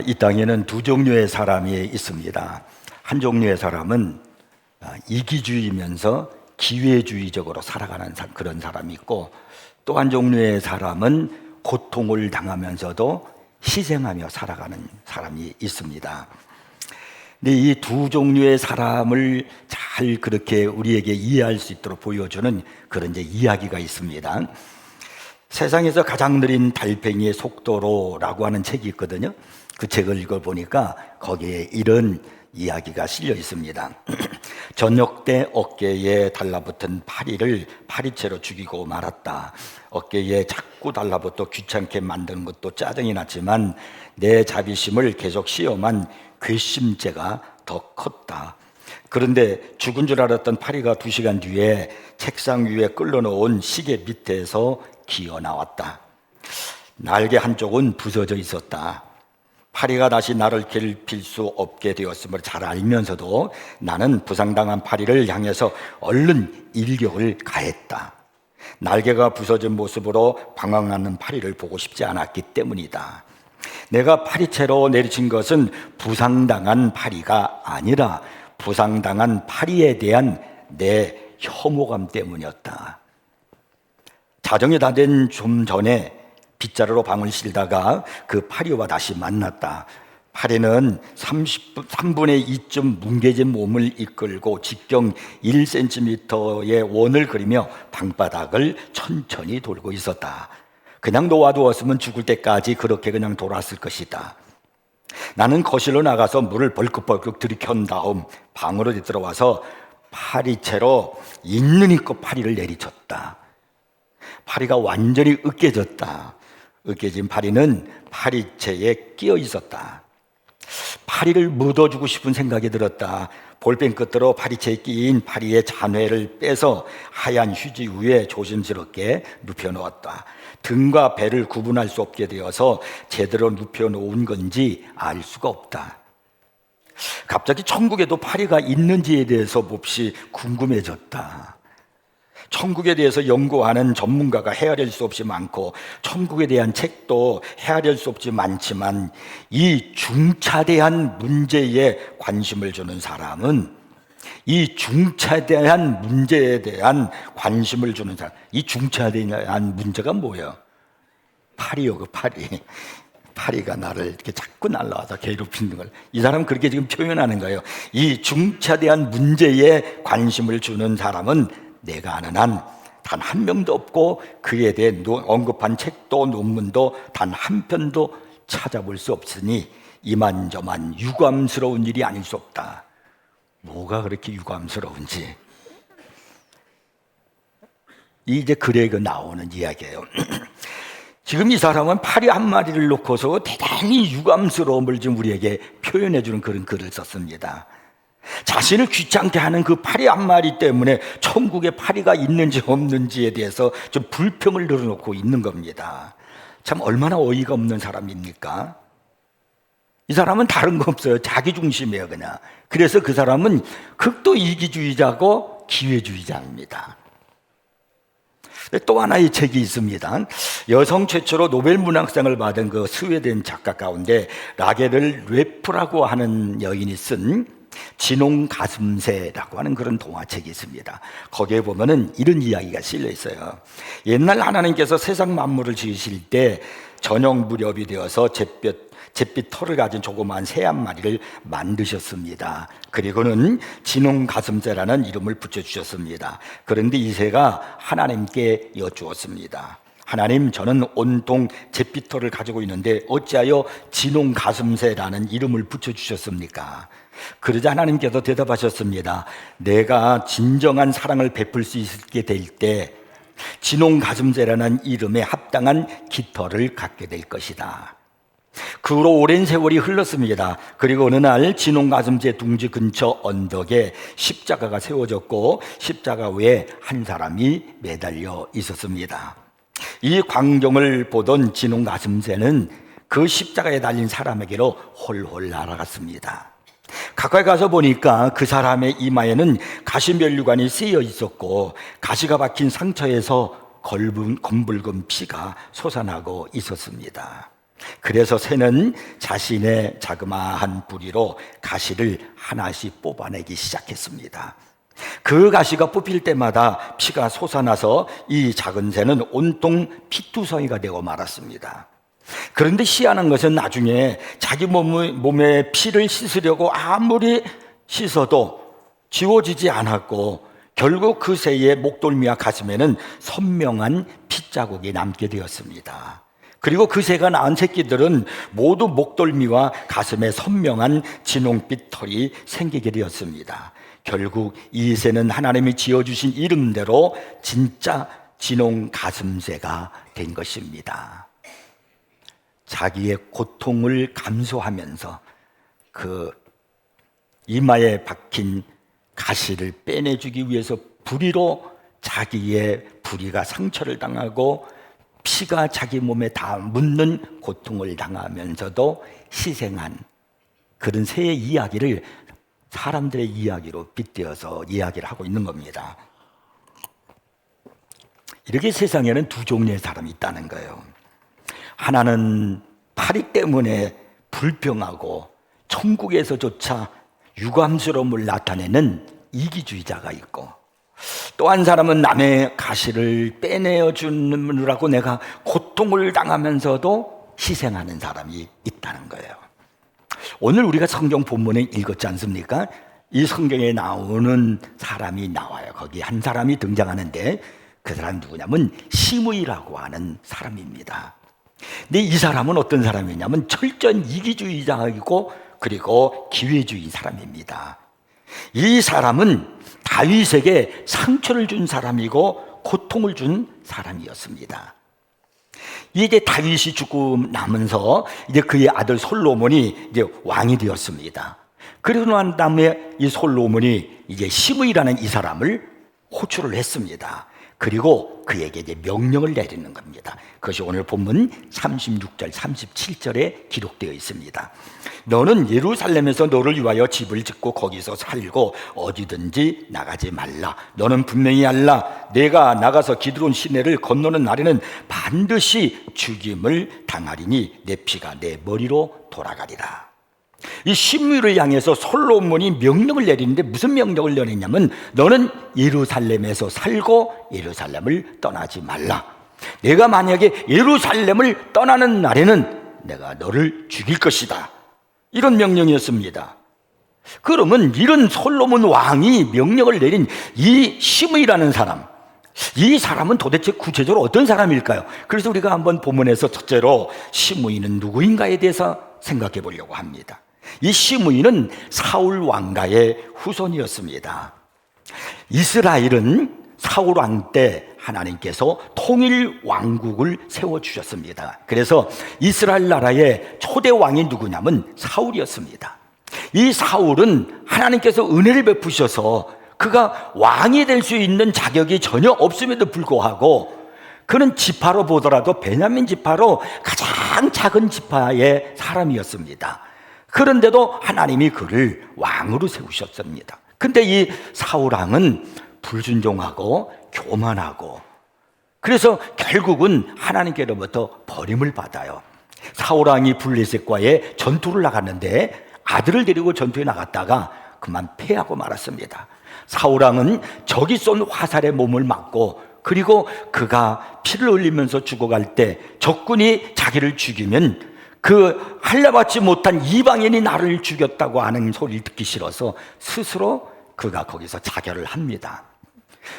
이 땅에는 두 종류의 사람이 있습니다. 한 종류의 사람은 이기주의면서 기회주의적으로 살아가는 그런 사람이 있고, 또 한 종류의 사람은 고통을 당하면서도 희생하며 살아가는 사람이 있습니다. 근데 이 두 종류의 사람을 잘 그렇게 우리에게 이해할 수 있도록 보여주는 그런 이야기가 있습니다. 세상에서 가장 느린 달팽이의 속도로라고 하는 책이 있거든요. 그 책을 읽어보니까 거기에 이런 이야기가 실려 있습니다. 저녁 때 어깨에 달라붙은 파리를 파리채로 죽이고 말았다. 어깨에 자꾸 달라붙어 귀찮게 만드는 것도 짜증이 났지만 내 자비심을 계속 시험한 괘씸죄가 더 컸다. 그런데 죽은 줄 알았던 파리가 2시간 뒤에 책상 위에 끌어놓은 시계 밑에서 기어 나왔다. 날개 한쪽은 부서져 있었다. 파리가 다시 나를 괴롭힐 수 없게 되었음을 잘 알면서도 나는 부상당한 파리를 향해서 얼른 일격을 가했다. 날개가 부서진 모습으로 방황하는 파리를 보고 싶지 않았기 때문이다. 내가 파리채로 내리친 것은 부상당한 파리가 아니라 부상당한 파리에 대한 내 혐오감 때문이었다. 자정이 다 된 좀 전에 빗자루로 방을 실다가 그 파리와 다시 만났다. 파리는 3분의 2쯤 뭉개진 몸을 이끌고 직경 1cm의 원을 그리며 방바닥을 천천히 돌고 있었다. 그냥 놓아두었으면 죽을 때까지 그렇게 그냥 돌았을 것이다. 나는 거실로 나가서 물을 벌컥벌컥 들이켠 다음 방으로 들어와서 파리채로 있는 힘껏 파리를 내리쳤다. 파리가 완전히 으깨졌다. 으깨진 파리는 파리채에 끼어 있었다. 파리를 묻어주고 싶은 생각이 들었다. 볼펜 끝으로 파리채에 끼인 파리의 잔해를 빼서 하얀 휴지 위에 조심스럽게 눕혀놓았다. 등과 배를 구분할 수 없게 되어서 제대로 눕혀놓은 건지 알 수가 없다. 갑자기 천국에도 파리가 있는지에 대해서 몹시 궁금해졌다. 천국에 대해서 연구하는 전문가가 헤아릴 수 없이 많고 천국에 대한 책도 헤아릴 수 없이 많지만 이 중차대한 문제에 관심을 주는 사람은 이 중차대한 문제에 대한 관심을 주는 사람, 이 중차대한 문제가 뭐예요? 파리요, 그 파리. 파리가 나를 이렇게 자꾸 날라와서 괴롭히는 걸, 이 사람은 그렇게 지금 표현하는 거예요. 이 중차대한 문제에 관심을 주는 사람은 내가 아는 한 단 한 명도 없고 그에 대해 언급한 책도 논문도 단 한 편도 찾아볼 수 없으니 이만저만 유감스러운 일이 아닐 수 없다. 뭐가 그렇게 유감스러운지 이제 글에 나오는 이야기예요. 지금 이 사람은 파리 한 마리를 놓고서 대단히 유감스러움을 지금 우리에게 표현해 주는 그런 글을 썼습니다. 자신을 귀찮게 하는 그 파리 한 마리 때문에 천국에 파리가 있는지 없는지에 대해서 좀 불평을 늘어놓고 있는 겁니다. 참 얼마나 어이가 없는 사람입니까? 이 사람은 다른 거 없어요. 자기 중심이에요, 그냥. 그래서 그 사람은 극도 이기주의자고 기회주의자입니다. 또 하나의 책이 있습니다. 여성 최초로 노벨 문학상을 받은 그 스웨덴 작가 가운데 라겔 뢰프라고 하는 여인이 쓴 진홍 가슴새라고 하는 그런 동화책이 있습니다. 거기에 보면은 이런 이야기가 실려 있어요. 옛날 하나님께서 세상 만물을 지으실 때 저녁 무렵이 되어서 잿빛 털을 가진 조그마한 새 한 마리를 만드셨습니다. 그리고는 진홍 가슴새라는 이름을 붙여주셨습니다. 그런데 이 새가 하나님께 여쭈었습니다. 하나님, 저는 온통 잿빛 털을 가지고 있는데 어찌하여 진홍 가슴새라는 이름을 붙여주셨습니까? 그러자 하나님께서 대답하셨습니다. 내가 진정한 사랑을 베풀 수 있게 될 때 진홍 가슴새라는 이름에 합당한 깃털을 갖게 될 것이다. 그 후로 오랜 세월이 흘렀습니다. 그리고 어느 날 진홍 가슴새 둥지 근처 언덕에 십자가가 세워졌고 십자가 위에 한 사람이 매달려 있었습니다. 이 광경을 보던 진홍 가슴새는 그 십자가에 달린 사람에게로 홀홀 날아갔습니다. 가까이 가서 보니까 그 사람의 이마에는 가시면류관이 쓰여 있었고 가시가 박힌 상처에서 검붉은 피가 솟아나고 있었습니다. 그래서 새는 자신의 자그마한 부리로 가시를 하나씩 뽑아내기 시작했습니다. 그 가시가 뽑힐 때마다 피가 솟아나서 이 작은 새는 온통 피투성이가 되고 말았습니다. 그런데 희한한 것은 나중에 자기 몸에 피를 씻으려고 아무리 씻어도 지워지지 않았고, 결국 그 새의 목덜미와 가슴에는 선명한 핏자국이 남게 되었습니다. 그리고 그 새가 낳은 새끼들은 모두 목덜미와 가슴에 선명한 진홍빛 털이 생기게 되었습니다. 결국 이 새는 하나님이 지어주신 이름대로 진짜 진홍 가슴새가 된 것입니다. 자기의 고통을 감수하면서 그 이마에 박힌 가시를 빼내주기 위해서 부리로 자기의 부리가 상처를 당하고 피가 자기 몸에 다 묻는 고통을 당하면서도 희생한 그런 새의 이야기를 사람들의 이야기로 빗대어서 이야기를 하고 있는 겁니다. 이렇게 세상에는 두 종류의 사람이 있다는 거예요. 하나는 파리 때문에 불평하고 천국에서조차 유감스러움을 나타내는 이기주의자가 있고, 또 한 사람은 남의 가시를 빼내어 주느라고 내가 고통을 당하면서도 희생하는 사람이 있다는 거예요. 오늘 우리가 성경 본문에 읽었지 않습니까? 이 성경에 나오는 사람이 나와요. 거기 한 사람이 등장하는데 그 사람 누구냐면 시므이라고 하는 사람입니다. 근데 이 사람은 어떤 사람이냐면 철저한 이기주의자이고 그리고 기회주의 사람입니다. 이 사람은 다윗에게 상처를 준 사람이고 고통을 준 사람이었습니다. 이제 다윗이 죽고 나면서 이제 그의 아들 솔로몬이 이제 왕이 되었습니다. 그리고 난 다음에 이 솔로몬이 이제 시므이라는 이 사람을 호출을 했습니다. 그리고 그에게 이제 명령을 내리는 겁니다. 그것이 오늘 본문 36절, 37절에 기록되어 있습니다. 너는 예루살렘에서 너를 위하여 집을 짓고 거기서 살고 어디든지 나가지 말라. 너는 분명히 알라. 내가 나가서 기드론 시내를 건너는 날에는 반드시 죽임을 당하리니 내 피가 내 머리로 돌아가리라. 이 시므이를 향해서 솔로몬이 명령을 내리는데 무슨 명령을 내리냐면 너는 예루살렘에서 살고 예루살렘을 떠나지 말라. 내가 만약에 예루살렘을 떠나는 날에는 내가 너를 죽일 것이다. 이런 명령이었습니다. 그러면 이런 솔로몬 왕이 명령을 내린 이 시므이라는 사람, 이 사람은 도대체 구체적으로 어떤 사람일까요? 그래서 우리가 한번 본문에서 첫째로 시므이는 누구인가에 대해서 생각해 보려고 합니다. 이 시므이는 사울 왕가의 후손이었습니다. 이스라엘은 사울 왕 때 하나님께서 통일 왕국을 세워주셨습니다. 그래서 이스라엘 나라의 초대 왕이 누구냐면 사울이었습니다. 이 사울은 하나님께서 은혜를 베푸셔서 그가 왕이 될 수 있는 자격이 전혀 없음에도 불구하고 그는 지파로 보더라도 베냐민 지파로 가장 작은 지파의 사람이었습니다. 그런데도 하나님이 그를 왕으로 세우셨습니다. 근데 이 사울 왕은 불순종하고 교만하고 그래서 결국은 하나님께로부터 버림을 받아요. 사울 왕이 블레셋과의 전투를 나갔는데 아들을 데리고 전투에 나갔다가 그만 패하고 말았습니다. 사울 왕은 적이 쏜 화살에 몸을 맞고 그리고 그가 피를 흘리면서 죽어갈 때 적군이 자기를 죽이면 그 할례받지 못한 이방인이 나를 죽였다고 하는 소리를 듣기 싫어서 스스로 그가 거기서 자결을 합니다.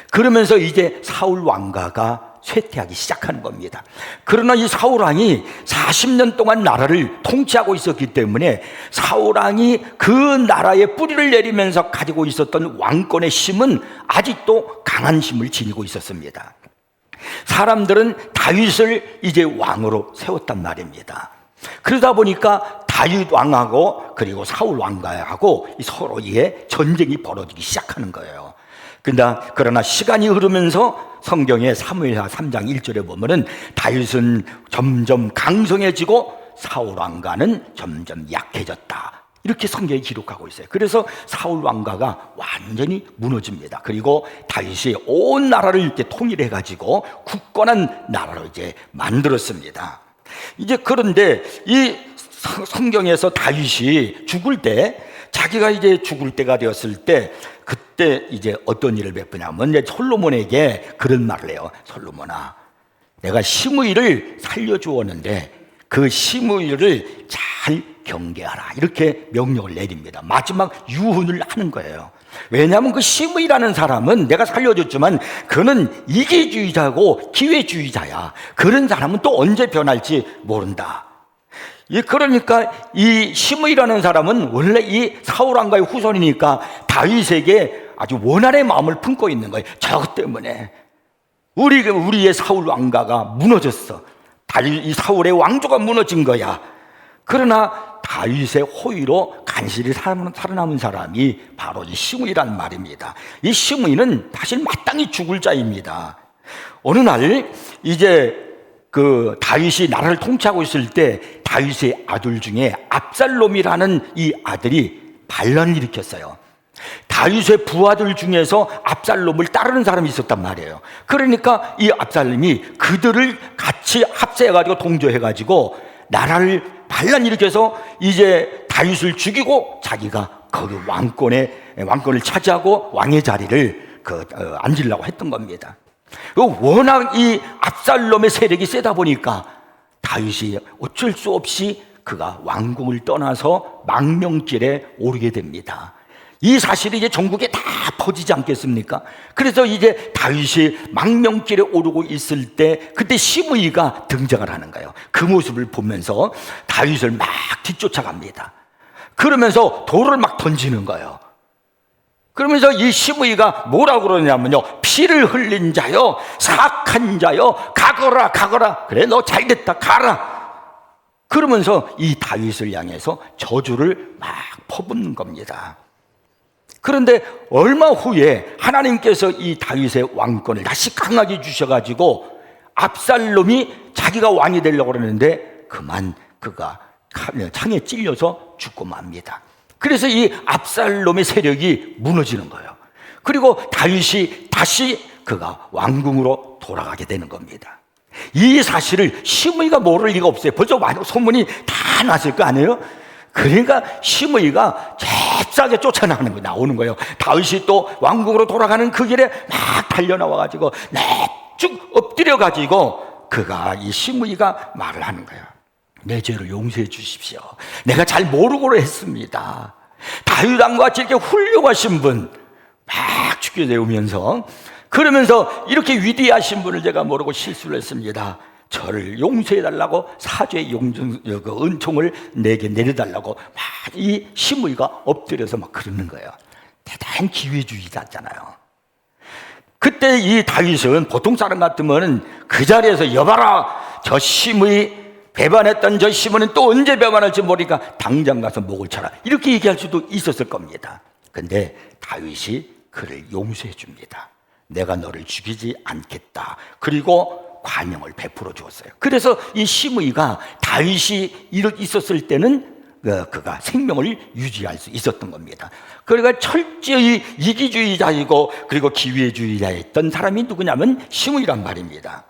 그러면서 이제 사울 왕가가 쇠퇴하기 시작하는 겁니다. 그러나 이 사울 왕이 40년 동안 나라를 통치하고 있었기 때문에 사울 왕이 그 나라에 뿌리를 내리면서 가지고 있었던 왕권의 힘은 아직도 강한 힘을 지니고 있었습니다. 사람들은 다윗을 이제 왕으로 세웠단 말입니다. 그러다 보니까 다윗 왕하고 그리고 사울 왕가하고 서로의 전쟁이 벌어지기 시작하는 거예요. 그러나 시간이 흐르면서 성경의 사무엘하 3장 1절에 보면은 다윗은 점점 강성해지고 사울 왕가는 점점 약해졌다. 이렇게 성경이 기록하고 있어요. 그래서 사울 왕가가 완전히 무너집니다. 그리고 다윗이 온 나라를 이렇게 통일해가지고 굳건한 나라로 이제 만들었습니다. 이제 그런데 이 성경에서 다윗이 죽을 때, 자기가 이제 죽을 때가 되었을 때, 그때 이제 어떤 일을 베푸냐면 이제 솔로몬에게 그런 말을 해요. 솔로몬아, 내가 시므이를 살려주었는데 그 시므이를 잘 경계하라, 이렇게 명령을 내립니다. 마지막 유언을 하는 거예요. 왜냐하면 그 시므이라는 사람은 내가 살려줬지만 그는 이기주의자고 기회주의자야. 그런 사람은 또 언제 변할지 모른다. 그러니까 이 시므이라는 사람은 원래 이 사울 왕가의 후손이니까 다윗에게 아주 원한의 마음을 품고 있는 거예요. 저것 때문에 우리의 사울 왕가가 무너졌어. 이 사울의 왕조가 무너진 거야. 그러나 다윗의 호의로 간신히 살아남은 사람이 바로 이 시므이란 말입니다. 이 시므이는 사실 마땅히 죽을 자입니다. 어느 날 이제 그 다윗이 나라를 통치하고 있을 때 다윗의 아들 중에 압살롬이라는 이 아들이 반란을 일으켰어요. 다윗의 부하들 중에서 압살롬을 따르는 사람이 있었단 말이에요. 그러니까 이 압살롬이 그들을 같이 합세해가지고 동조해가지고 나라를 반란 일으켜서 이제 다윗을 죽이고 자기가 거기 왕권을 차지하고 왕의 자리를 앉으려고 했던 겁니다. 워낙 이 압살롬의 세력이 세다 보니까 다윗이 어쩔 수 없이 그가 왕궁을 떠나서 망명길에 오르게 됩니다. 이 사실이 이제 전국에 다 퍼지지 않겠습니까? 그래서 이제 다윗이 망명길에 오르고 있을 때 그때 시므이가 등장을 하는 거예요. 그 모습을 보면서 다윗을 막 뒤쫓아갑니다. 그러면서 돌을 막 던지는 거예요. 그러면서 이 시므이가 뭐라고 그러냐면요, 피를 흘린 자여, 사악한 자여, 가거라 가거라. 그래, 너 잘됐다, 가라. 그러면서 이 다윗을 향해서 저주를 막 퍼붓는 겁니다. 그런데 얼마 후에 하나님께서 이 다윗의 왕권을 다시 강하게 주셔가지고 압살롬이 자기가 왕이 되려고 그러는데 그만 그가 창에 찔려서 죽고 맙니다. 그래서 이 압살롬의 세력이 무너지는 거예요. 그리고 다윗이 다시 그가 왕궁으로 돌아가게 되는 겁니다. 이 사실을 시므이가 모를 리가 없어요. 벌써 소문이 다 났을 거 아니에요? 그러니까 시므이가 잽싸게 나오는 거예요. 다윗이 또 왕궁으로 돌아가는 그 길에 막 달려나와가지고 쭉 엎드려가지고 그가 이 시므이가 말을 하는 거예요. 내 죄를 용서해 주십시오. 내가 잘 모르고 했습니다. 다윗 왕과 같이 이렇게 훌륭하신 분 막 죽여내오면서 그러면서 이렇게 위대하신 분을 제가 모르고 실수를 했습니다. 저를 용서해달라고 사죄의 은총을 내게 내려달라고 막 이 시므이가 엎드려서 막 그러는 거예요. 대단한 기회주의자잖아요. 그때 이 다윗은 보통 사람 같으면 그 자리에서 여봐라, 저 시므이 배반했던 저 시므이는 또 언제 배반할지 모르니까 당장 가서 목을 쳐라, 이렇게 얘기할 수도 있었을 겁니다. 근데 다윗이 그를 용서해 줍니다. 내가 너를 죽이지 않겠다. 그리고 관용을 베풀어 주었어요. 그래서 이 시므이가 다윗이 있었을 때는 그가 생명을 유지할 수 있었던 겁니다. 그러니까 철저히 이기주의자이고 그리고 기회주의자였던 사람이 누구냐면 시므이란 말입니다.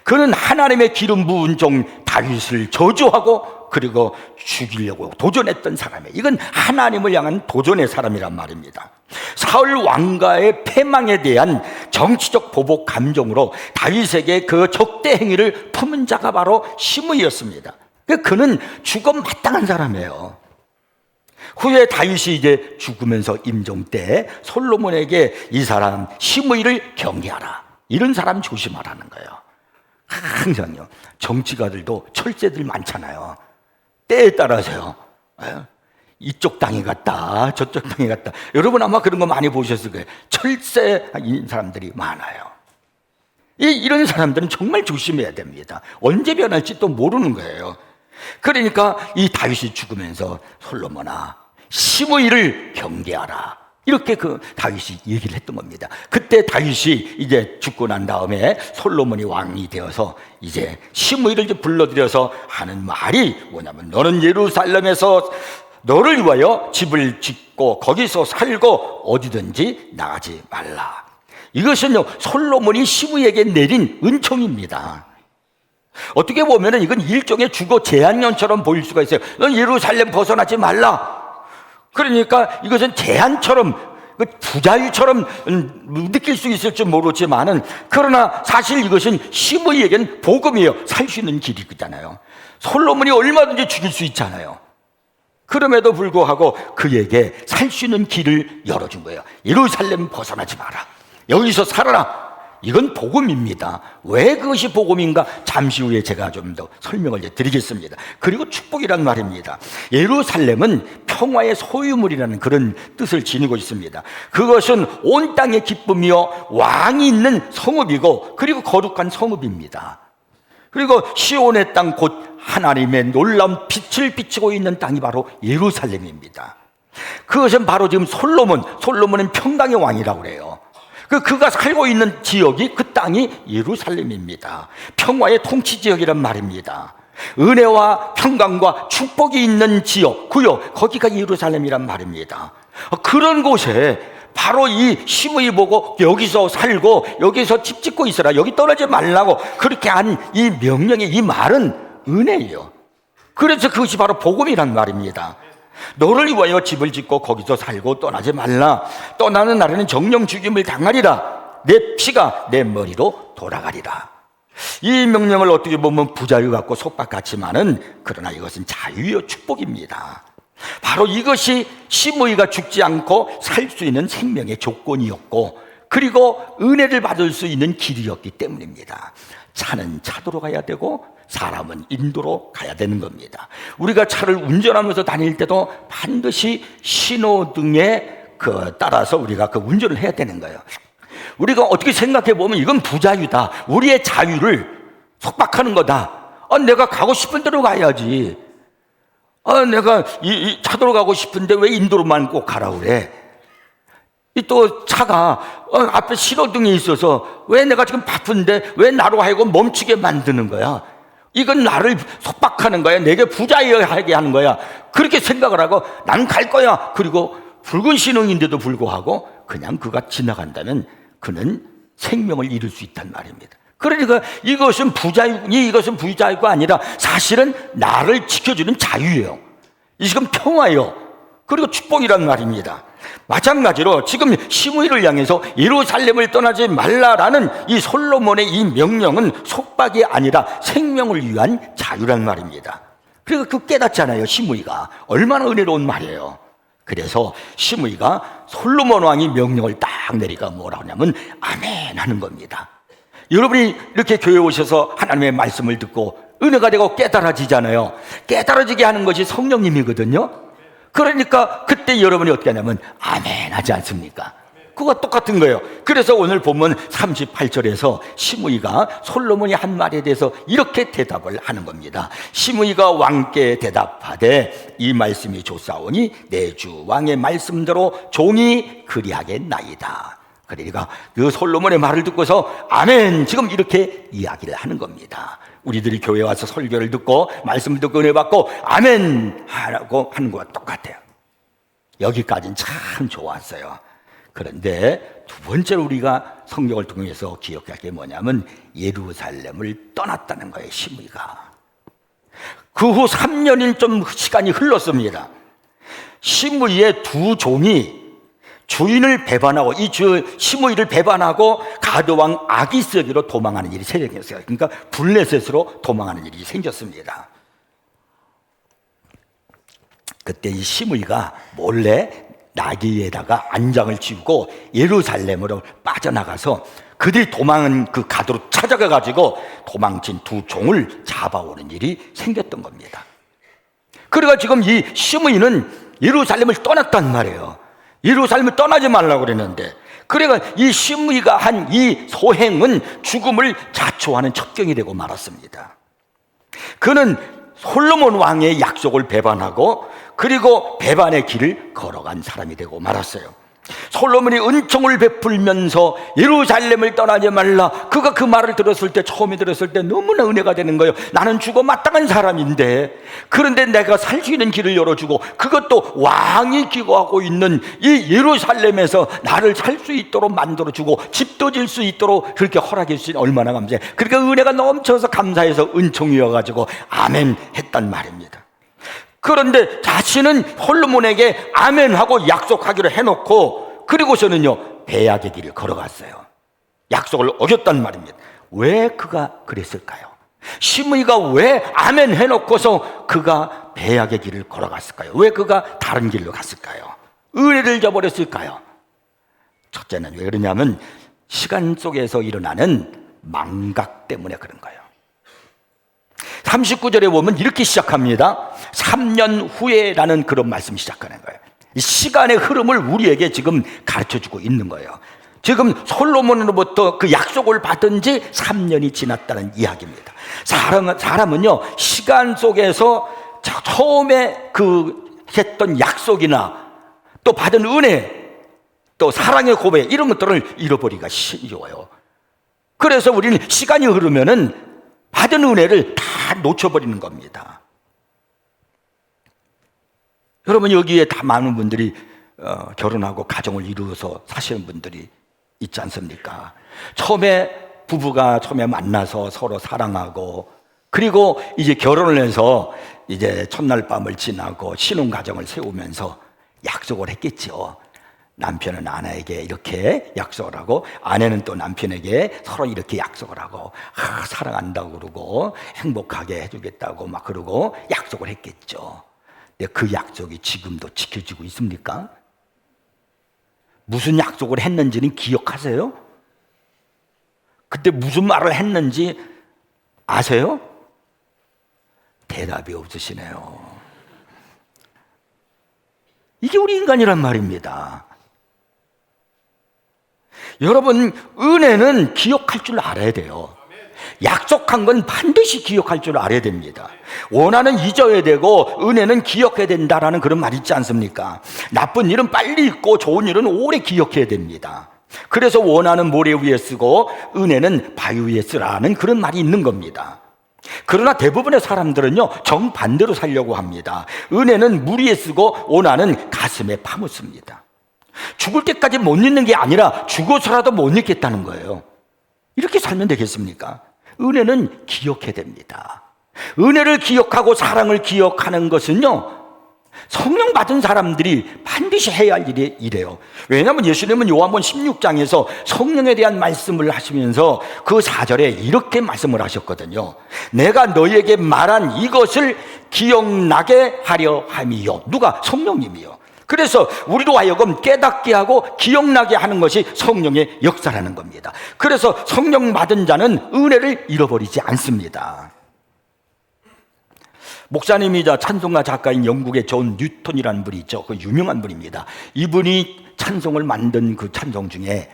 그는 하나님의 기름 부은 종 다윗을 저주하고 그리고 죽이려고 도전했던 사람이에요. 이건 하나님을 향한 도전의 사람이란 말입니다. 사울 왕가의 패망에 대한 정치적 보복 감정으로 다윗에게 그 적대 행위를 품은 자가 바로 시므이였습니다. 그는 죽음 마땅한 사람이에요. 후에 다윗이 이제 죽으면서 임종 때 솔로몬에게 이 사람 시므이를 경계하라, 이런 사람 조심하라는 거예요. 항상요. 정치가들도 철새들 많잖아요. 때에 따라서요. 이쪽 땅에 갔다 저쪽 땅에 갔다. 여러분 아마 그런 거 많이 보셨을 거예요. 철새인 사람들이 많아요. 이런 사람들은 정말 조심해야 됩니다. 언제 변할지 또 모르는 거예요. 그러니까 이 다윗이 죽으면서 솔로몬아, 시므이를 경계하라, 이렇게 그 다윗이 얘기를 했던 겁니다. 그때 다윗이 이제 죽고 난 다음에 솔로몬이 왕이 되어서 이제 시므이를 이제 불러들여서 하는 말이 뭐냐면, 너는 예루살렘에서 너를 위하여 집을 짓고 거기서 살고 어디든지 나가지 말라. 이것은요 솔로몬이 시므이에게 내린 은총입니다. 어떻게 보면은 이건 일종의 주거 제한령처럼 보일 수가 있어요. 넌 예루살렘 벗어나지 말라. 그러니까 이것은 제한처럼, 부자유처럼 느낄 수 있을지 모르지만은, 그러나 사실 이것은 시므이에겐 복음이에요. 살 수 있는 길이잖아요. 솔로몬이 얼마든지 죽일 수 있잖아요. 그럼에도 불구하고 그에게 살 수 있는 길을 열어준 거예요. 예루살렘 벗어나지 마라. 여기서 살아라. 이건 복음입니다. 왜 그것이 복음인가? 잠시 후에 제가 좀 더 설명을 드리겠습니다. 그리고 축복이란 말입니다. 예루살렘은 평화의 소유물이라는 그런 뜻을 지니고 있습니다. 그것은 온 땅의 기쁨이요 왕이 있는 성읍이고, 그리고 거룩한 성읍입니다. 그리고 시온의 땅, 곧 하나님의 놀라운 빛을 비치고 있는 땅이 바로 예루살렘입니다. 그것은 바로 지금 솔로몬은 평강의 왕이라고 그래요. 그가 살고 있는 지역이, 그 땅이 예루살렘입니다. 평화의 통치 지역이란 말입니다. 은혜와 평강과 축복이 있는 지역, 구역, 거기가 예루살렘이란 말입니다. 그런 곳에 바로 이 시므이 보고 여기서 살고 여기서 집 짓고 있어라, 여기 떠나지 말라고 그렇게 한 이 명령의 이 말은 은혜예요. 그래서 그것이 바로 복음이란 말입니다. 너를 위하여 집을 짓고 거기서 살고 떠나지 말라. 떠나는 날에는 정령 죽임을 당하리라. 내 피가 내 머리로 돌아가리라. 이 명령을 어떻게 보면 부자유 같고 속박 같지만은, 그러나 이것은 자유의 축복입니다. 바로 이것이 시므이가 죽지 않고 살 수 있는 생명의 조건이었고, 그리고 은혜를 받을 수 있는 길이었기 때문입니다. 차는 차도로 가야 되고 사람은 인도로 가야 되는 겁니다. 우리가 차를 운전하면서 다닐 때도 반드시 신호등에 따라서 우리가 그 운전을 해야 되는 거예요. 우리가 어떻게 생각해 보면 이건 부자유다, 우리의 자유를 속박하는 거다. 내가 가고 싶은 대로 가야지. 내가 이 차도로 가고 싶은데 왜 인도로만 꼭 가라고 그래? 또 차가 앞에 신호등이 있어서 왜 내가 지금 바쁜데 왜 나로 하여금 멈추게 만드는 거야? 이건 나를 속박하는 거야. 내게 부자유하게 하는 거야. 그렇게 생각을 하고 난 갈 거야. 그리고 붉은 신호인데도 불구하고 그냥 그가 지나간다면 그는 생명을 잃을 수 있단 말입니다. 그러니까 이것은 부자유가 아니라 사실은 나를 지켜주는 자유예요. 이건 평화예요. 그리고 축복이란 말입니다. 마찬가지로 지금 시므이를 향해서 예루살렘을 떠나지 말라라는 이 솔로몬의 이 명령은 속박이 아니라 생명을 위한 자유란 말입니다. 그리고 그 깨닫잖아요. 시므이가 얼마나 은혜로운 말이에요. 그래서 시므이가 솔로몬 왕이 명령을 딱 내리가 뭐라고 하냐면 아멘 하는 겁니다. 여러분이 이렇게 교회에 오셔서 하나님의 말씀을 듣고 은혜가 되고 깨달아지잖아요. 깨달아지게 하는 것이 성령님이거든요. 그러니까 그때 여러분이 어떻게 하냐면 아멘 하지 않습니까? 그거 똑같은 거예요. 그래서 오늘 본문 38절에서 시므이가 솔로몬이 한 말에 대해서 이렇게 대답을 하는 겁니다. 시므이가 왕께 대답하되 이 말씀이 좋사오니 내 주 왕의 말씀대로 종이 그리하겠나이다. 그러니까 그 솔로몬의 말을 듣고서 아멘, 지금 이렇게 이야기를 하는 겁니다. 우리들이 교회 와서 설교를 듣고 말씀을 듣고 은혜 받고 아멘 하라고 하는 거와 똑같아요. 여기까지는 참 좋았어요. 그런데 두 번째로 우리가 성경을 통해서 기억할 게 뭐냐면 예루살렘을 떠났다는 거예요. 시므이가. 그 후 3년인 좀 시간이 흘렀습니다. 시므이의 두 종이 주인을 배반하고 시므이를 배반하고 가드왕 아기스에게로 도망하는 일이 생겼어요. 그러니까 블레셋으로 도망하는 일이 생겼습니다. 그때 이 시므이가 몰래 나귀에다가 안장을 쥐고 예루살렘으로 빠져나가서 그들이 도망한 그 가드로 찾아가 가지고 도망친 두 종을 잡아오는 일이 생겼던 겁니다. 그래가 지금 이 시므이는 예루살렘을 떠났단 말이에요. 예루살렘을 떠나지 말라고 그랬는데, 그래가 이 시므이가 한 이 소행은 죽음을 자초하는 첩경이 되고 말았습니다. 그는 솔로몬 왕의 약속을 배반하고 그리고 배반의 길을 걸어간 사람이 되고 말았어요. 솔로몬이 은총을 베풀면서 예루살렘을 떠나지 말라, 그가 그 말을 들었을 때, 처음에 들었을 때 너무나 은혜가 되는 거예요. 나는 죽어 마땅한 사람인데, 그런데 내가 살 수 있는 길을 열어주고, 그것도 왕이 기거하고 있는 이 예루살렘에서 나를 살 수 있도록 만들어주고 집도 질 수 있도록 그렇게 허락해 주신, 얼마나 감사해. 그러니까 은혜가 넘쳐서 감사해서 은총이어가지고 아멘 했단 말입니다. 그런데 자신은 솔로몬에게 아멘하고 약속하기로 해놓고, 그리고서는요 배약의 길을 걸어갔어요. 약속을 어겼단 말입니다. 왜 그가 그랬을까요? 시므이가 왜 아멘 해놓고서 그가 배약의 길을 걸어갔을까요? 왜 그가 다른 길로 갔을까요? 은혜를 저버렸을까요? 첫째는 왜 그러냐면 시간 속에서 일어나는 망각 때문에 그런 거예요. 39절에 보면 이렇게 시작합니다. 3년 후에라는 그런 말씀이 시작하는 거예요. 시간의 흐름을 우리에게 지금 가르쳐주고 있는 거예요. 지금 솔로몬으로부터 그 약속을 받은 지 3년이 지났다는 이야기입니다. 사람은요 시간 속에서 처음에 그 했던 약속이나 또 받은 은혜, 또 사랑의 고백, 이런 것들을 잃어버리기가 쉬워요. 그래서 우리는 시간이 흐르면은 받은 은혜를 다 놓쳐버리는 겁니다. 여러분, 여기에 다 많은 분들이 결혼하고 가정을 이루어서 사시는 분들이 있지 않습니까? 부부가 처음에 만나서 서로 사랑하고, 그리고 이제 결혼을 해서 이제 첫날 밤을 지나고 신혼가정을 세우면서 약속을 했겠죠. 남편은 아내에게 이렇게 약속을 하고, 아내는 또 남편에게 서로 이렇게 약속을 하고, 사랑한다고 그러고 행복하게 해주겠다고 막 그러고 약속을 했겠죠. 근데 그 약속이 지금도 지켜지고 있습니까? 무슨 약속을 했는지는 기억하세요? 그때 무슨 말을 했는지 아세요? 대답이 없으시네요. 이게 우리 인간이란 말입니다. 여러분, 은혜는 기억할 줄 알아야 돼요. 약속한 건 반드시 기억할 줄 알아야 됩니다. 원한은 잊어야 되고 은혜는 기억해야 된다라는 그런 말 있지 않습니까? 나쁜 일은 빨리 잊고 좋은 일은 오래 기억해야 됩니다. 그래서 원한은 모래 위에 쓰고 은혜는 바위 위에 쓰라는 그런 말이 있는 겁니다. 그러나 대부분의 사람들은요 정반대로 살려고 합니다. 은혜는 물 위에 쓰고 원한은 가슴에 파묻습니다. 죽을 때까지 못 잊는 게 아니라 죽어서라도 못 잊겠다는 거예요. 이렇게 살면 되겠습니까? 은혜는 기억해야 됩니다. 은혜를 기억하고 사랑을 기억하는 것은요 성령 받은 사람들이 반드시 해야 할 일이에요. 왜냐하면 예수님은 요한복음 16장에서 성령에 대한 말씀을 하시면서 그 4절에 이렇게 말씀을 하셨거든요. 내가 너희에게 말한 이것을 기억나게 하려 함이요. 누가? 성령님이요. 그래서 우리로 하여금 깨닫게 하고 기억나게 하는 것이 성령의 역사라는 겁니다. 그래서 성령 받은 자는 은혜를 잃어버리지 않습니다. 목사님이자 찬송가 작가인 영국의 존 뉴턴이라는 분이 있죠. 그 유명한 분입니다. 이분이 찬송을 만든 그 찬송 중에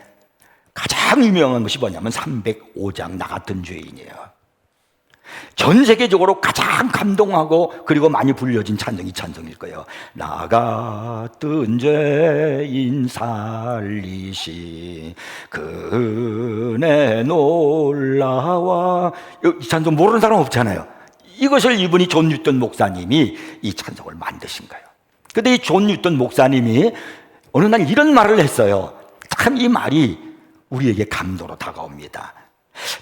가장 유명한 것이 뭐냐면 305장 나 같은 죄인이에요. 전 세계적으로 가장 감동하고 그리고 많이 불려진 찬송이 찬송일 거예요. 나 같은 죄인 살리시 그 은혜 놀라와. 이 찬송 모르는 사람 없잖아요. 이것을 이분이 존 뉴턴 목사님이 이 찬송을 만드신 거예요. 그런데 이 존 뉴턴 목사님이 어느 날 이런 말을 했어요. 참 이 말이 우리에게 감동으로 다가옵니다.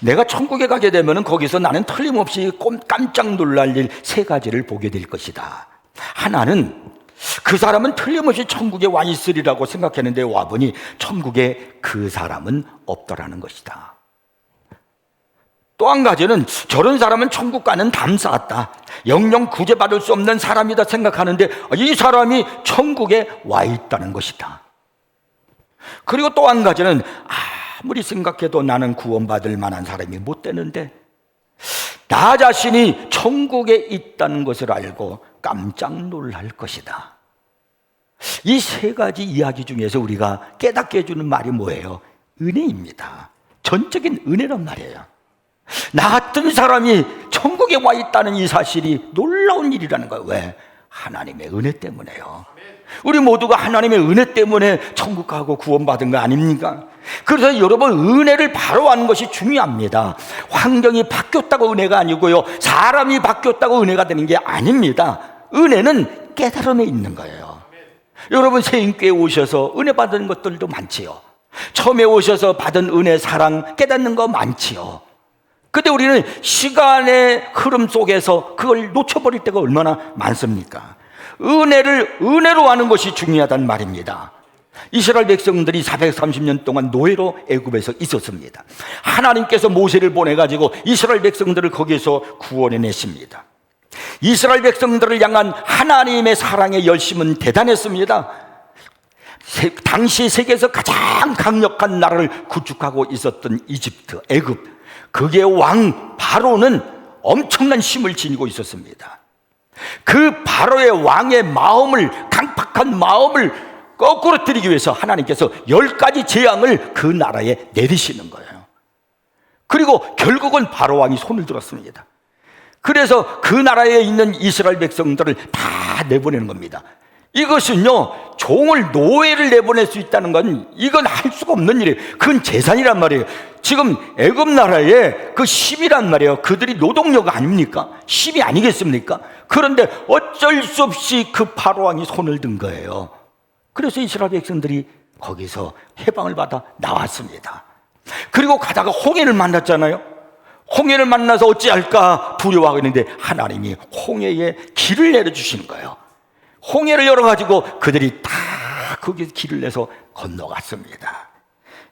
내가 천국에 가게 되면 거기서 나는 틀림없이 깜짝 놀랄 일 3가지를 보게 될 것이다. 하나는 그 사람은 틀림없이 천국에 와 있으리라고 생각했는데 와보니 천국에 그 사람은 없더라는 것이다. 또 한 가지는 저런 사람은 천국 가는 담 쌓았다. 영영 구제받을 수 없는 사람이다 생각하는데 이 사람이 천국에 와 있다는 것이다. 그리고 또 한 가지는 아무리 생각해도 나는 구원받을 만한 사람이 못 되는데 나 자신이 천국에 있다는 것을 알고 깜짝 놀랄 것이다. 이 3가지 이야기 중에서 우리가 깨닫게 해주는 말이 뭐예요? 은혜입니다. 전적인 은혜란 말이에요. 나 같은 사람이 천국에 와 있다는 이 사실이 놀라운 일이라는 거예요. 왜? 하나님의 은혜 때문에요. 우리 모두가 하나님의 은혜 때문에 천국 가고 구원받은 거 아닙니까? 그래서 여러분, 은혜를 바로 아는 것이 중요합니다. 환경이 바뀌었다고 은혜가 아니고요, 사람이 바뀌었다고 은혜가 되는 게 아닙니다. 은혜는 깨달음에 있는 거예요. 여러분, 새인교회에 오셔서 은혜 받은 것들도 많지요. 처음에 오셔서 받은 은혜, 사랑 깨닫는 거 많지요. 근데 우리는 시간의 흐름 속에서 그걸 놓쳐버릴 때가 얼마나 많습니까? 은혜를 은혜로 아는 것이 중요하단 말입니다. 이스라엘 백성들이 430년 동안 노예로 애굽에서 있었습니다. 하나님께서 모세를 보내가지고 이스라엘 백성들을 거기에서 구원해냈습니다. 이스라엘 백성들을 향한 하나님의 사랑의 열심은 대단했습니다. 당시 세계에서 가장 강력한 나라를 구축하고 있었던 이집트, 애굽, 그게 왕 바로는 엄청난 힘을 지니고 있었습니다. 그 바로의 왕의 마음을, 강팍한 마음을 거꾸로 들이기 위해서 하나님께서 10가지 재앙을 그 나라에 내리시는 거예요. 그리고 결국은 바로 왕이 손을 들었습니다. 그래서 그 나라에 있는 이스라엘 백성들을 다 내보내는 겁니다. 이것은요, 종을, 노예를 내보낼 수 있다는 건 이건 할 수가 없는 일이에요. 그건 재산이란 말이에요. 지금 애굽 나라의 그 10이란 말이에요. 그들이 노동력 아닙니까? 10이 아니겠습니까? 그런데 어쩔 수 없이 그 바로 왕이 손을 든 거예요. 그래서 이스라엘 백성들이 거기서 해방을 받아 나왔습니다. 그리고 가다가 홍해를 만났잖아요. 홍해를 만나서 어찌할까 두려워하고 있는데 하나님이 홍해에 길을 내려주시는 거예요. 홍해를 열어가지고 그들이 다 거기에 길을 내서 건너갔습니다.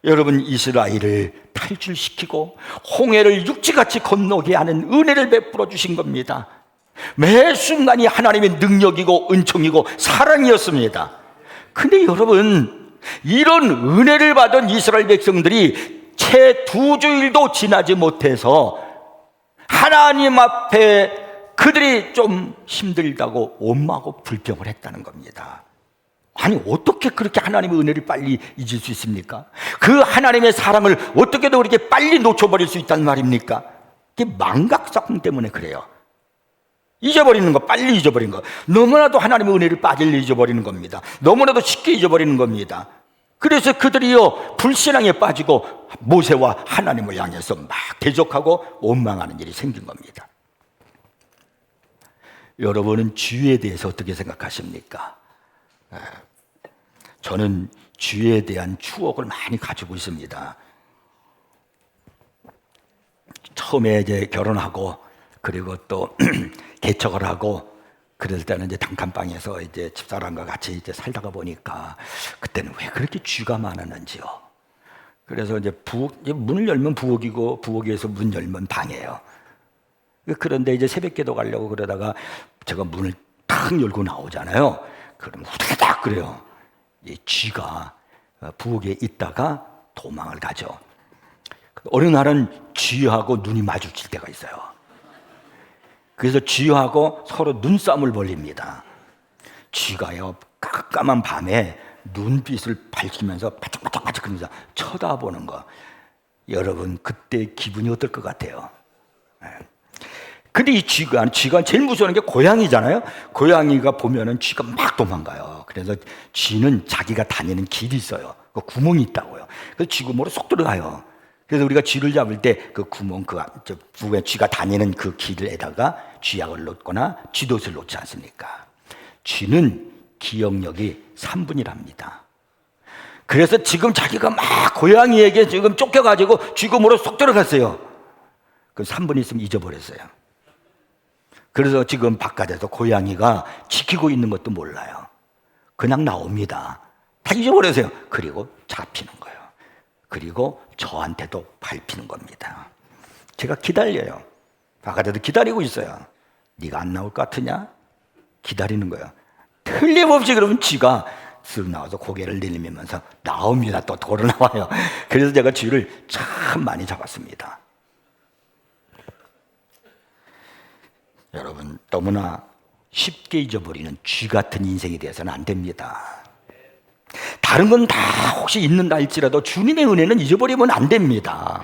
여러분, 이스라엘을 탈출시키고 홍해를 육지같이 건너게 하는 은혜를 베풀어 주신 겁니다. 매 순간이 하나님의 능력이고 은총이고 사랑이었습니다. 근데 여러분, 이런 은혜를 받은 이스라엘 백성들이 채 2주일도 지나지 못해서 하나님 앞에 그들이 좀 힘들다고 원망하고 불평을 했다는 겁니다. 아니, 어떻게 그렇게 하나님의 은혜를 빨리 잊을 수 있습니까? 그 하나님의 사랑을 어떻게도 그렇게 빨리 놓쳐버릴 수 있단 말입니까? 그게 망각작용 때문에 그래요. 잊어버리는 거, 빨리 잊어버리는 거. 너무나도 하나님의 은혜를 빨리 잊어버리는 겁니다. 너무나도 쉽게 잊어버리는 겁니다. 그래서 그들이요, 불신앙에 빠지고 모세와 하나님을 향해서 막 대적하고 원망하는 일이 생긴 겁니다. 여러분은 주에 대해서 어떻게 생각하십니까? 저는 주에 대한 추억을 많이 가지고 있습니다. 처음에 이제 결혼하고 그리고 또 개척을 하고 그럴 때는 이제 단칸방에서 이제 집사람과 같이 이제 살다가 보니까 그때는 왜 그렇게 쥐가 많았는지요. 그래서 이제 문을 열면 부엌이고 부엌에서 문 열면 방이에요. 그런데 이제 새벽기도 가려고 그러다가 제가 문을 탁 열고 나오잖아요. 그럼 후다닥 그래요. 이 쥐가 부엌에 있다가 도망을 가죠. 어느 날은 쥐하고 눈이 마주칠 때가 있어요. 그래서 쥐하고 서로 눈싸움을 벌립니다. 쥐가요, 깜깜한 밤에 눈빛을 밝히면서 바짝바짝 그러면서 쳐다보는 거. 여러분, 그때 기분이 어떨 것 같아요? 근데 이 쥐가 제일 무서운 게 고양이잖아요. 고양이가 보면은 쥐가 막 도망가요. 그래서 쥐는 자기가 다니는 길이 있어요. 그 구멍이 있다고요. 그래서 쥐 구멍으로 쏙 들어가요. 그래서 우리가 쥐를 잡을 때 그 구멍, 부에 쥐가 다니는 그 길에다가 쥐약을 놓거나 쥐돛을 놓지 않습니까? 쥐는 기억력이 3분이랍니다. 그래서 지금 자기가 막 고양이에게 지금 쫓겨가지고 쥐 구멍으로 쏙 들어갔어요. 그 3분 있으면 잊어버렸어요. 그래서 지금 바깥에서 고양이가 지키고 있는 것도 몰라요. 그냥 나옵니다. 다 잊어버렸어요. 그리고 잡히는 거예요. 그리고 저한테도 밟히는 겁니다. 제가 기다려요. 바깥에도 기다리고 있어요. 네가 안 나올 것 같으냐? 기다리는 거예요. 틀림없이 그러면 쥐가 쓱 나와서 고개를 내리면서 나옵니다. 또 돌아 나와요. 그래서 제가 쥐를 참 많이 잡았습니다. 여러분, 너무나 쉽게 잊어버리는 쥐 같은 인생이 되어서는 안 됩니다. 다른 건 다 혹시 잊는다 할지라도 주님의 은혜는 잊어버리면 안 됩니다.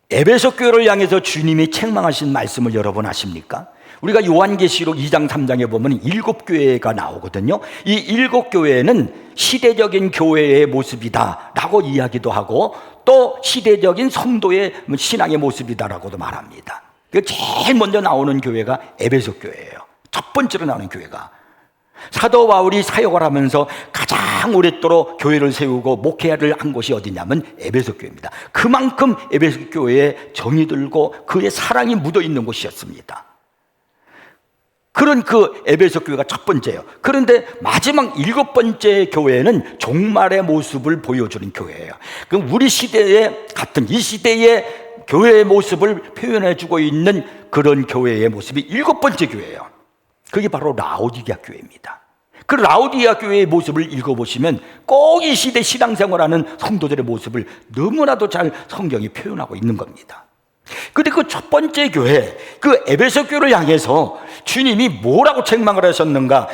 에베소 교회를 향해서 주님이 책망하신 말씀을 여러분 아십니까? 우리가 요한계시록 2장 3장에 보면 7교회가 나오거든요. 이 7교회는 시대적인 교회의 모습이다 라고 이야기도 하고, 또 시대적인 성도의 신앙의 모습이다라고도 말합니다. 제일 먼저 나오는 교회가 에베소 교회예요. 첫 번째로 나오는 교회가. 사도 바울이 사역을 하면서 가장 오랫도록 교회를 세우고 목회를 한 곳이 어디냐면 에베소 교회입니다. 그만큼 에베소 교회에 정이 들고 그의 사랑이 묻어 있는 곳이었습니다. 그런 그 에베소 교회가 첫 번째예요. 그런데 마지막 7번째 교회는 종말의 모습을 보여주는 교회예요. 그럼 우리 시대에 같은 이 시대의 교회의 모습을 표현해주고 있는 그런 교회의 모습이 7번째 교회예요. 그게 바로 라오디게아 교회입니다. 그 라오디게아 교회의 모습을 읽어보시면 꼭 이 시대 신앙생활하는 성도들의 모습을 너무나도 잘 성경이 표현하고 있는 겁니다. 근데 그 첫 번째 교회, 그 에베소 교회를 향해서 주님이 뭐라고 책망을 하셨는가?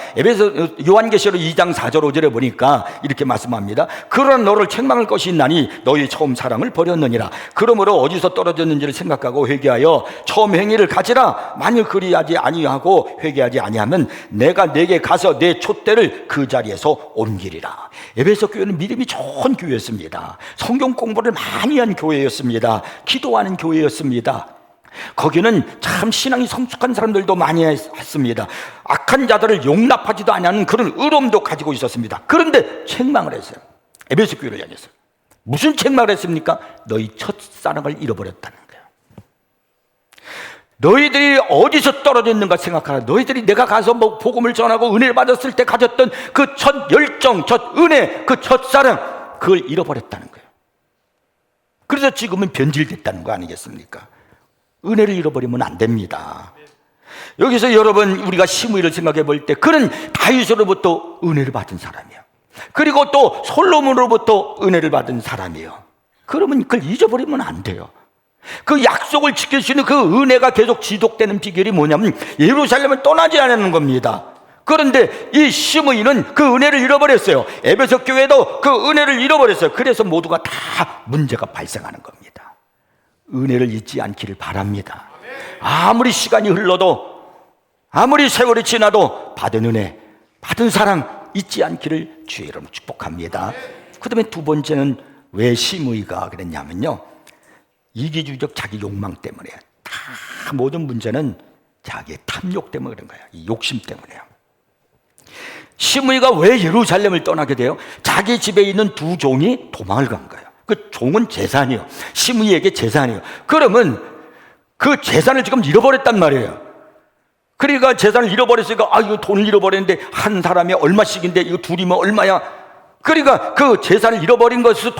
요한계시록 2장 4절 5절에 보니까 이렇게 말씀합니다. 그런 너를 책망할 것이 있나니 너희 처음 사랑을 버렸느니라. 그러므로 어디서 떨어졌는지를 생각하고 회개하여 처음 행위를 가지라. 만일 그리하지 아니하고 회개하지 아니하면 내가 내게 가서 내 촛대를 그 자리에서 옮기리라. 에베소 교회는 믿음이 좋은 교회였습니다. 성경 공부를 많이 한 교회였습니다. 기도하는 교회였습니다. 거기는 참 신앙이 성숙한 사람들도 많이 했습니다. 악한 자들을 용납하지도 않는 그런 의로움도 가지고 있었습니다. 그런데 책망을 했어요. 에베소 교회를 향해서. 무슨 책망을 했습니까? 너희 첫사랑을 잃어버렸다는 거예요. 너희들이 어디서 떨어졌는가 생각하라. 너희들이 내가 가서 뭐 복음을 전하고 은혜를 받았을 때 가졌던 그 첫 열정, 첫 은혜, 그 첫사랑, 그걸 잃어버렸다는 거예요. 그래서 지금은 변질됐다는 거 아니겠습니까? 은혜를 잃어버리면 안 됩니다. 여기서 여러분, 우리가 시므이를 생각해 볼 때 그는 다윗으로부터 은혜를 받은 사람이에요. 그리고 또 솔로몬으로부터 은혜를 받은 사람이에요. 그러면 그걸 잊어버리면 안 돼요. 그 약속을 지킬 수 있는 그 은혜가 계속 지속되는 비결이 뭐냐면 예루살렘을 떠나지 않는 겁니다. 그런데 이 시므이는 그 은혜를 잃어버렸어요. 에베소 교회도 그 은혜를 잃어버렸어요. 그래서 모두가 다 문제가 발생하는 겁니다. 은혜를 잊지 않기를 바랍니다. 아무리 시간이 흘러도, 아무리 세월이 지나도 받은 은혜, 받은 사랑 잊지 않기를 주의 이름으로 축복합니다. 그 다음에 두 번째는 왜 시므이가 그랬냐면요, 이기주의적 자기 욕망 때문에. 다 모든 문제는 자기의 탐욕 때문에 그런 거예요. 이 욕심 때문에요. 시므이가 왜 예루살렘을 떠나게 돼요? 자기 집에 있는 두 종이 도망을 간 거예요. 그 종은 재산이요, 시므이에게 재산이요. 그러면 그 재산을 지금 잃어버렸단 말이에요. 그러니까 재산을 잃어버렸으니까 이거 돈을 잃어버렸는데 한 사람이 얼마씩인데 이거 둘이면 얼마야? 그러니까 그 재산을 잃어버린 것을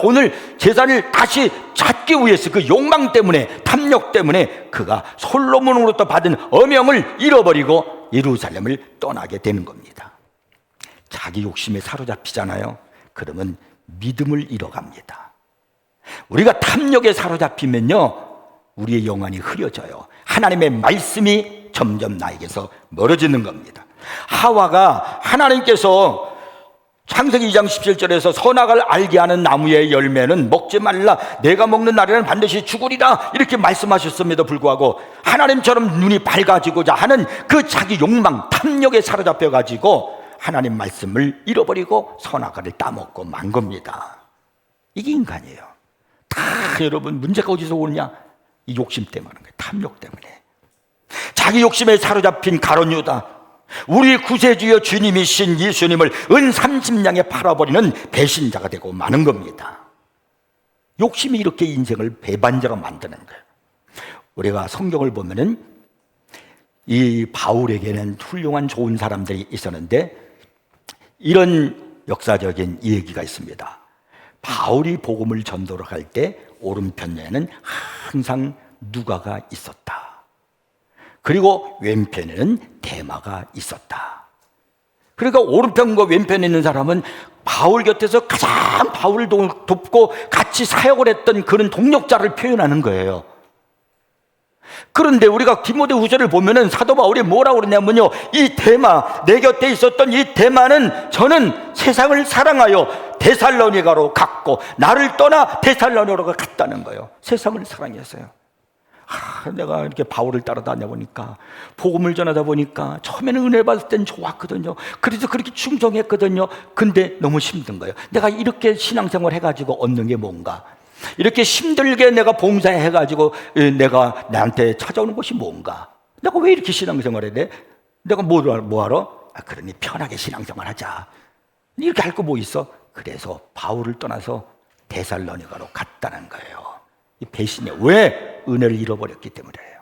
재산을 다시 찾기 위해서 그 욕망 때문에, 탐욕 때문에 그가 솔로몬으로부터 받은 어명을 잃어버리고 예루살렘을 떠나게 되는 겁니다. 자기 욕심에 사로잡히잖아요. 그러면 믿음을 잃어갑니다. 우리가 탐욕에 사로잡히면요, 우리의 영혼이 흐려져요. 하나님의 말씀이 점점 나에게서 멀어지는 겁니다. 하와가 하나님께서 창세기 2장 17절에서 선악을 알게 하는 나무의 열매는 먹지 말라, 내가 먹는 날에는 반드시 죽으리라 이렇게 말씀하셨음에도 불구하고 하나님처럼 눈이 밝아지고자 하는 그 자기 욕망, 탐욕에 사로잡혀 가지고 하나님 말씀을 잃어버리고 선악과를 따먹고 만 겁니다. 이게 인간이에요. 다 여러분 문제가 어디서 오느냐? 이 욕심 때문에, 탐욕 때문에. 자기 욕심에 사로잡힌 가룟 유다, 우리 구세주여 주님이신 예수님을 은 30냥에 팔아버리는 배신자가 되고 마는 겁니다. 욕심이 이렇게 인생을 배반자로 만드는 거예요. 우리가 성경을 보면은 이 바울에게는 훌륭한 좋은 사람들이 있었는데 이런 역사적인 얘기가 있습니다. 바울이 복음을 전도를 할 때 오른편에는 항상 누가가 있었다. 그리고 왼편에는 데마가 있었다. 그러니까 오른편과 왼편에 있는 사람은 바울 곁에서 가장 바울을 돕고 같이 사역을 했던 그런 동력자를 표현하는 거예요. 그런데 우리가 디모데후서를 보면은 사도 바울이 뭐라고 그러냐면요, 이 데마, 내 곁에 있었던 이 데마는 저는 세상을 사랑하여 데살로니가로 갔고 나를 떠나 데살로니가로 갔다는 거예요. 세상을 사랑했어요. 내가 이렇게 바울을 따라다녀 보니까, 복음을 전하다 보니까 처음에는 은혜 받을 땐 좋았거든요. 그래서 그렇게 충성했거든요. 근데 너무 힘든 거예요. 내가 이렇게 신앙생활 해가지고 얻는 게 뭔가, 이렇게 힘들게 내가 봉사해가지고 내가 나한테 찾아오는 것이 뭔가, 내가 왜 이렇게 신앙생활 해야 돼? 내가 뭐하러? 그러니 편하게 신앙생활 하자. 이렇게 할 거 뭐 있어? 그래서 바울을 떠나서 데살로니가로 갔다는 거예요. 이 배신이 왜? 은혜를 잃어버렸기 때문이에요.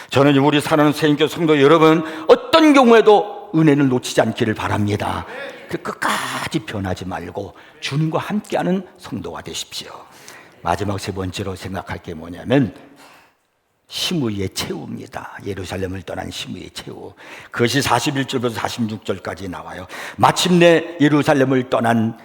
저는 우리 사랑하는 새인교 성도 여러분, 어떤 경우에도 은혜를 놓치지 않기를 바랍니다. 끝까지 변하지 말고 주님과 함께하는 성도가 되십시오. 마지막 세 번째로 생각할 게 뭐냐면 시므이의 최후입니다. 예루살렘을 떠난 시므이의 최후. 그것이 41절부터 46절까지 나와요. 마침내 예루살렘을 떠난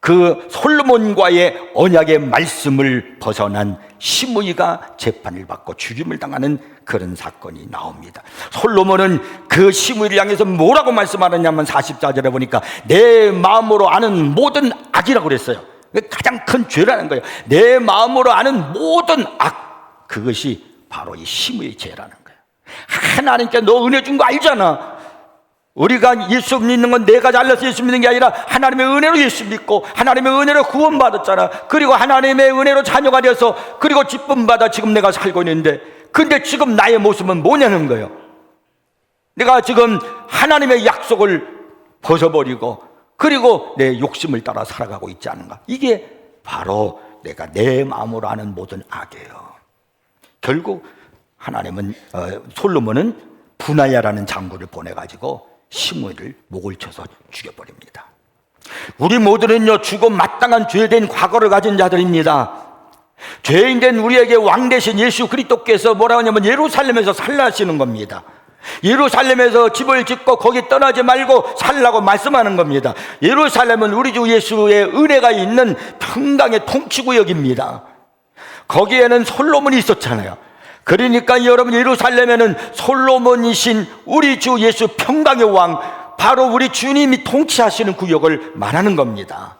그 솔로몬과의 언약의 말씀을 벗어난 시므이가 재판을 받고 죽임을 당하는 그런 사건이 나옵니다. 솔로몬은 그 시므이를 향해서 뭐라고 말씀하느냐면 44절에 보니까 내 마음으로 아는 모든 악이라고 그랬어요. 가장 큰 죄라는 거예요. 내 마음으로 아는 모든 악, 그것이 바로 이 시므이의 죄라는 거예요. 하나님께 너 은혜 준 거 알잖아. 우리가 예수 믿는 건 내가 잘나서 예수 믿는 게 아니라 하나님의 은혜로 예수 믿고 하나님의 은혜로 구원받았잖아. 그리고 하나님의 은혜로 자녀가 되어서 그리고 기쁨 받아 지금 내가 살고 있는데, 근데 지금 나의 모습은 뭐냐는 거예요. 내가 지금 하나님의 약속을 벗어버리고 그리고 내 욕심을 따라 살아가고 있지 않은가. 이게 바로 내가 내 마음으로 아는 모든 악이에요. 결국 하나님은 솔로몬은 분하야라는 장군을 보내가지고 시므이를 목을 쳐서 죽여버립니다. 우리 모두는요, 죽어 마땅한 죄된 과거를 가진 자들입니다. 죄인된 우리에게 왕 대신 예수 그리스도께서 뭐라고 하냐면 예루살렘에서 살라시는 겁니다. 예루살렘에서 집을 짓고 거기 떠나지 말고 살라고 말씀하는 겁니다. 예루살렘은 우리 주 예수의 은혜가 있는 평강의 통치구역입니다. 거기에는 솔로몬이 있었잖아요. 그러니까 여러분, 예루살렘에는 솔로몬이신 우리 주 예수 평강의 왕, 바로 우리 주님이 통치하시는 구역을 말하는 겁니다.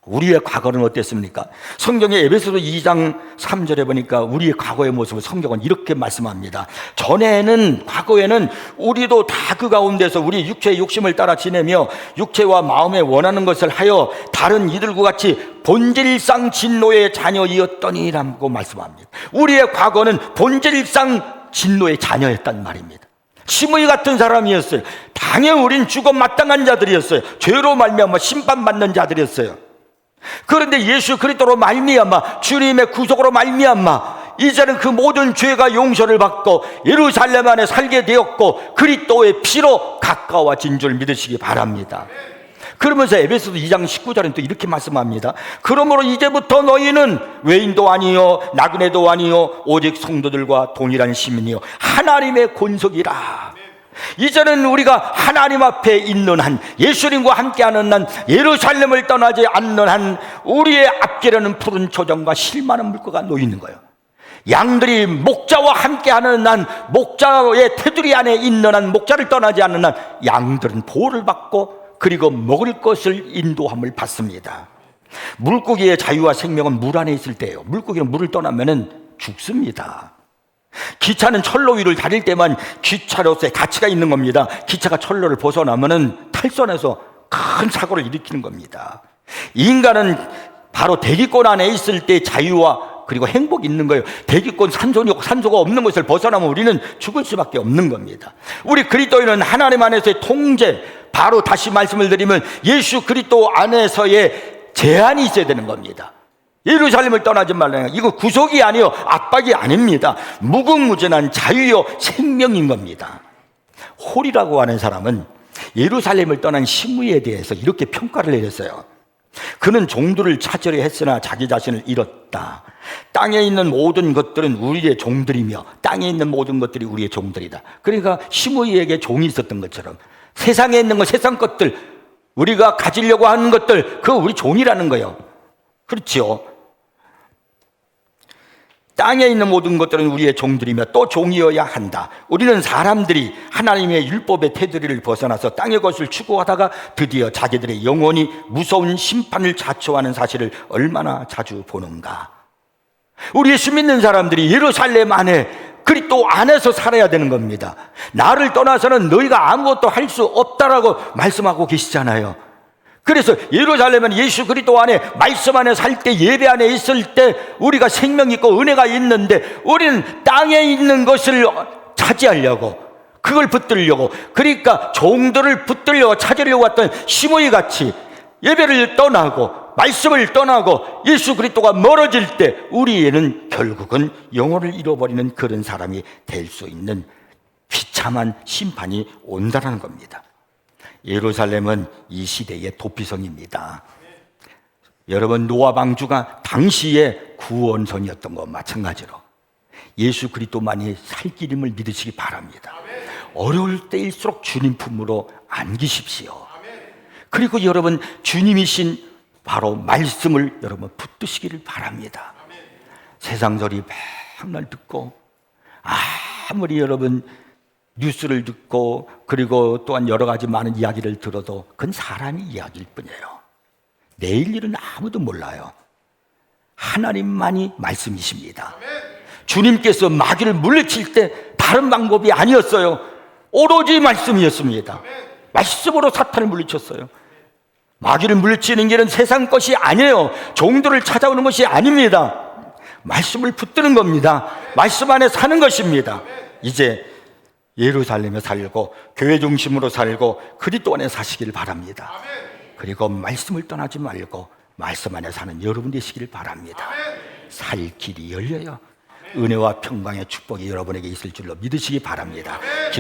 우리의 과거는 어땠습니까? 성경의 에베소서 2장 3절에 보니까 우리의 과거의 모습을 성경은 이렇게 말씀합니다. 전에는, 과거에는 우리도 다 그 가운데서 우리 육체의 욕심을 따라 지내며 육체와 마음에 원하는 것을 하여 다른 이들과 같이 본질상 진노의 자녀이었더니라고 말씀합니다. 우리의 과거는 본질상 진노의 자녀였단 말입니다. 시므이 같은 사람이었어요. 당연히 우린 죽어 마땅한 자들이었어요. 죄로 말미암아 심판받는 자들이었어요. 그런데 예수 그리스도로 말미암아, 주님의 구속으로 말미암아 이제는 그 모든 죄가 용서를 받고 예루살렘 안에 살게 되었고 그리스도의 피로 가까워진 줄 믿으시기 바랍니다. 그러면서 에베소서 2장 19절은 또 이렇게 말씀합니다. 그러므로 이제부터 너희는 외인도 아니요 나그네도 아니요 오직 성도들과 동일한 시민이요 하나님의 권속이라. 이제는 우리가 하나님 앞에 있는 한, 예수님과 함께하는 한, 예루살렘을 떠나지 않는 한 우리의 앞길에는 푸른 초정과 실만한 물가가 놓이는 거예요. 양들이 목자와 함께하는 한, 목자의 테두리 안에 있는 한, 목자를 떠나지 않는 한 양들은 보호를 받고 그리고 먹을 것을 인도함을 받습니다. 물고기의 자유와 생명은 물 안에 있을 때예요. 물고기는 물을 떠나면 죽습니다. 기차는 철로 위를 달릴 때만 기차로서의 가치가 있는 겁니다. 기차가 철로를 벗어나면 탈선해서 큰 사고를 일으키는 겁니다. 인간은 바로 대기권 안에 있을 때 자유와 그리고 행복이 있는 거예요. 대기권 산소가 없는 것을 벗어나면 우리는 죽을 수밖에 없는 겁니다. 우리 그리스도인은 하나님 안에서의 통제, 바로 다시 말씀을 드리면 예수 그리스도 안에서의 제한이 있어야 되는 겁니다. 예루살렘을 떠나지 말라. 이거 구속이 아니요 압박이 아닙니다. 무궁무진한 자유요 생명인 겁니다. 홀이라고 하는 사람은 예루살렘을 떠난 시므이에 대해서 이렇게 평가를 내렸어요. 그는 종들을 찾으려 했으나 자기 자신을 잃었다. 땅에 있는 모든 것들은 우리의 종들이며 땅에 있는 모든 것들이 우리의 종들이다. 그러니까 시므이에게 종이 있었던 것처럼 세상에 있는 것, 세상 것들, 우리가 가지려고 하는 것들, 그거 우리 종이라는 거예요. 그렇죠? 땅에 있는 모든 것들은 우리의 종들이며 또 종이어야 한다. 우리는 사람들이 하나님의 율법의 테두리를 벗어나서 땅의 것을 추구하다가 드디어 자기들의 영혼이 무서운 심판을 자초하는 사실을 얼마나 자주 보는가. 우리 예수 믿는 사람들이 예루살렘 안에 그리스도 안에서 살아야 되는 겁니다. 나를 떠나서는 너희가 아무것도 할 수 없다라고 말씀하고 계시잖아요. 그래서 예루살렘은 예수 그리스도 안에 말씀 안에 살 때, 예배 안에 있을 때 우리가 생명이 있고 은혜가 있는데, 우리는 땅에 있는 것을 차지하려고, 그걸 붙들려고, 그러니까 종들을 붙들려고 찾으려고 왔던 시므이 같이 예배를 떠나고 말씀을 떠나고 예수 그리스도가 멀어질 때 우리에는 결국은 영혼을 잃어버리는 그런 사람이 될 수 있는 비참한 심판이 온다는 겁니다. 예루살렘은 이 시대의 도피성입니다. 여러분, 노아 방주가 당시의 구원선이었던 것 마찬가지로 예수 그리스도만이 살 길임을 믿으시기 바랍니다. 어려울 때일수록 주님 품으로 안기십시오. 그리고 여러분, 주님이신 바로 말씀을 여러분 붙드시기를 바랍니다. 세상 소리 맨날 듣고, 아무리 여러분 뉴스를 듣고 그리고 또한 여러 가지 많은 이야기를 들어도 그건 사람의 이야기일 뿐이에요. 내일 일은 아무도 몰라요. 하나님만이 말씀이십니다. 주님께서 마귀를 물리칠 때 다른 방법이 아니었어요. 오로지 말씀이었습니다. 말씀으로 사탄을 물리쳤어요. 마귀를 물리치는 길은 세상 것이 아니에요. 종들을 찾아오는 것이 아닙니다. 말씀을 붙드는 겁니다. 말씀 안에 사는 것입니다. 이제 예루살렘에 살고 교회 중심으로 살고 그리스도 안에 사시기를 바랍니다. 그리고 말씀을 떠나지 말고 말씀 안에 사는 여러분 되시기를 바랍니다. 살 길이 열려요. 은혜와 평강의 축복이 여러분에게 있을 줄로 믿으시기 바랍니다.